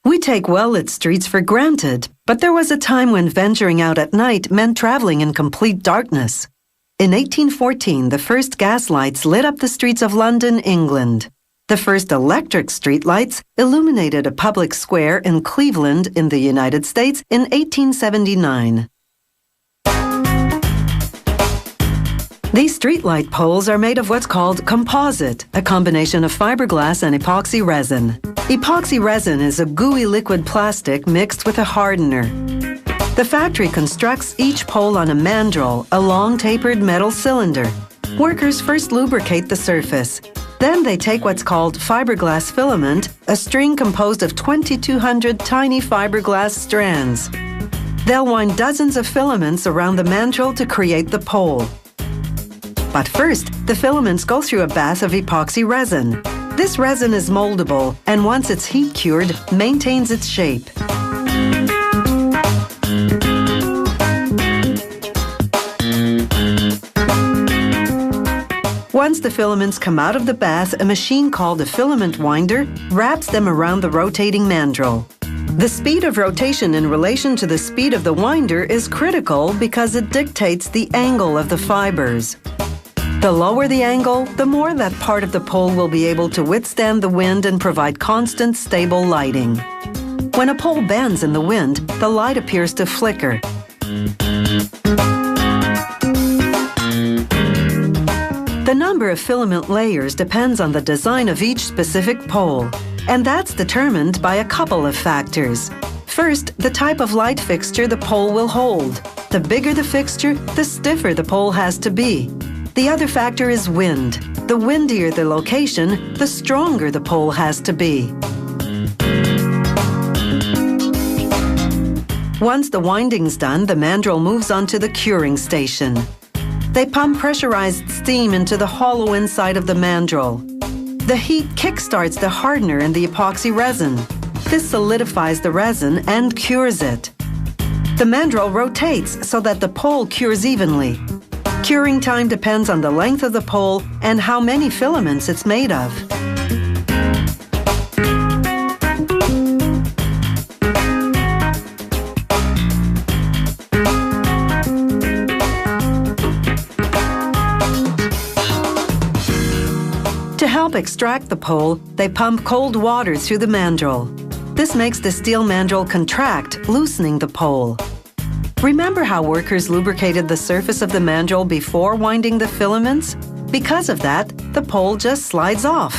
We take well-lit streets for granted, but there was a time when venturing out at night meant traveling in complete darkness. In 1814, the first gas lights lit up the streets of London, England. The first electric streetlights illuminated a public square in Cleveland, in the United States, in 1879. These streetlight poles are made of what's called composite, a combination of fiberglass and epoxy resin. Epoxy resin is a gooey liquid plastic mixed with a hardener. The factory constructs each pole on a mandrel, a long tapered metal cylinder. Workers first lubricate the surface. Then they take what's called fiberglass filament, a string composed of 2,200 tiny fiberglass strands. They'll wind dozens of filaments around the mandrel to create the pole. But first, the filaments go through a bath of epoxy resin. This resin is moldable, and once it's heat-cured, maintains its shape. Once the filaments come out of the bath, a machine called a filament winder wraps them around the rotating mandrel. The speed of rotation in relation to the speed of the winder is critical because it dictates the angle of the fibers. The lower the angle, the more that part of the pole will be able to withstand the wind and provide constant, stable lighting. When a pole bends in the wind, the light appears to flicker. The number of filament layers depends on the design of each specific pole, and that's determined by a couple of factors. First, the type of light fixture the pole will hold. The bigger the fixture, the stiffer the pole has to be. The other factor is wind. The windier the location, the stronger the pole has to be. Once the winding's done, the mandrel moves on to the curing station. They pump pressurized steam into the hollow inside of the mandrel. The heat kickstarts the hardener in the epoxy resin. This solidifies the resin and cures it. The mandrel rotates so that the pole cures evenly. Curing time depends on the length of the pole and how many filaments it's made of. To help extract the pole, they pump cold water through the mandrel. This makes the steel mandrel contract, loosening the pole. Remember how workers lubricated the surface of the mandrel before winding the filaments? Because of that, the pole just slides off.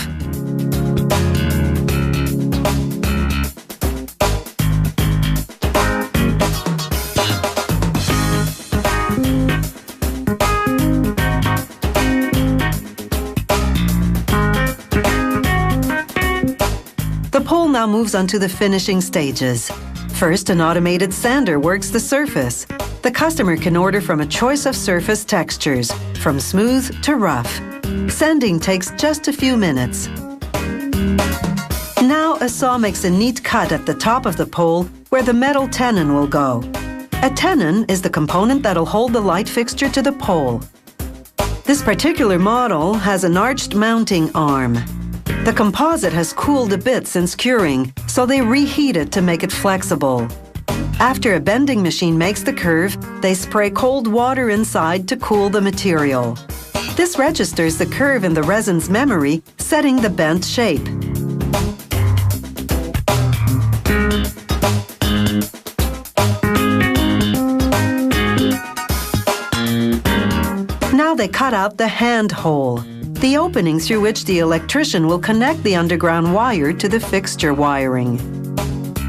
The pole now moves on to the finishing stages. First, an automated sander works the surface. The customer can order from a choice of surface textures, from smooth to rough. Sanding takes just a few minutes. Now a saw makes a neat cut at the top of the pole where the metal tenon will go. A tenon is the component that'll hold the light fixture to the pole. This particular model has an arched mounting arm. The composite has cooled a bit since curing, so they reheat it to make it flexible. After a bending machine makes the curve, they spray cold water inside to cool the material. This registers the curve in the resin's memory, setting the bent shape. Now they cut out the hand hole, the opening through which the electrician will connect the underground wire to the fixture wiring.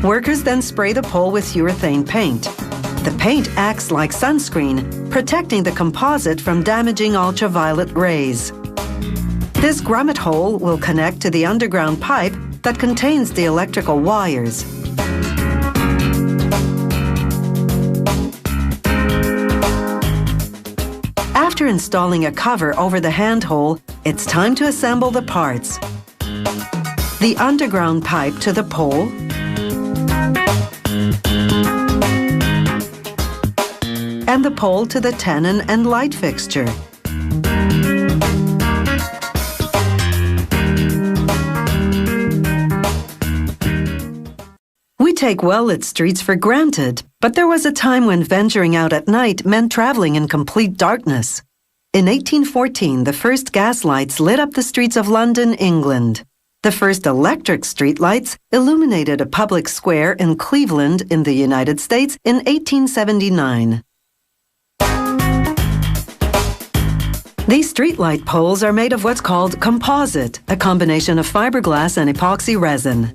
Workers then spray the pole with urethane paint. The paint acts like sunscreen, protecting the composite from damaging ultraviolet rays. This grommet hole will connect to the underground pipe that contains the electrical wires. After installing a cover over the handhole, it's time to assemble the parts. The underground pipe to the pole, and the pole to the tenon and light fixture. take well-lit streets for granted, but there was a time when venturing out at night meant traveling in complete darkness. In 1814, the first gas lights lit up the streets of London, England. The first electric streetlights illuminated a public square in Cleveland, in the United States, in 1879. These streetlight poles are made of what's called composite, a combination of fiberglass and epoxy resin.